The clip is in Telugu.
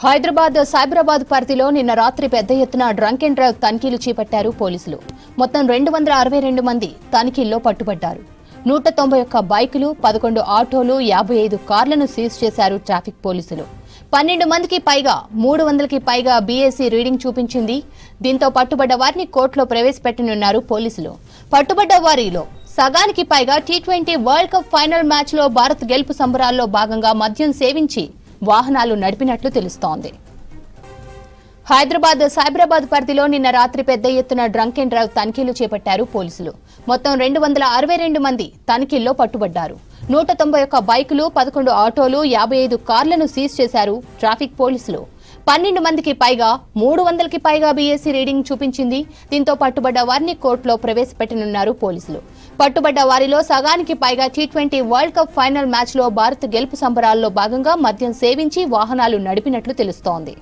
హైదరాబాద్ సైబరాబాద్ పరిధిలో నిన్న రాత్రి పెద్ద ఎత్తున డ్రంక్ అండ్ డ్రైవ్ తనిఖీలు చేపట్టారు పోలీసులు. మొత్తం 262 మంది తనిఖీల్లో పట్టుబడ్డారు. 191 బైకులు, 11 ఆటోలు, 55 కార్లను సీజ్ చేశారు ట్రాఫిక్ పోలీసులు. 12 మందికి పైగా 300కి పైగా బీఏసీ రీడింగ్ చూపించింది. దీంతో పట్టుబడ్డ వారిని కోర్టులో ప్రవేశపెట్టనున్నారు పోలీసులు. పట్టుబడ్డ వారిలో సగానికి పైగా T20 world cup final match లో భారత్ గెలుపు సంబరాల్లో భాగంగా మద్యం సేవించి వాహనాలు నడిపినట్లు తెలుస్తోంది. హైదరాబాద్ సైబరాబాద్ పరిధిలో నిన్న రాత్రి పెద్ద ఎత్తున డ్రంక్ అండ్ డ్రైవ్ తనిఖీలు చేపట్టారు పోలీసులు. మొత్తం 262 మంది తనిఖీల్లో పట్టుబడ్డారు. 191 బైకులు, 11 ఆటోలు, 55 కార్లను సీజ్ చేశారు ట్రాఫిక్ పోలీసులు. 12 మందికి పైగా 300కి పైగా బీఏసీ రీడింగ్ చూపించింది. దీంతో పట్టుబడ్డ వారిని కోర్టులో ప్రవేశపెట్టనున్నారు పోలీసులు. పట్టుబడ్డ వారిలో సగానికి పైగా T20 world cup final match లో భారత్ గెలుపు సంబరాల్లో భాగంగా మద్యం సేవించి వాహనాలు నడిపినట్లు తెలుస్తోంది.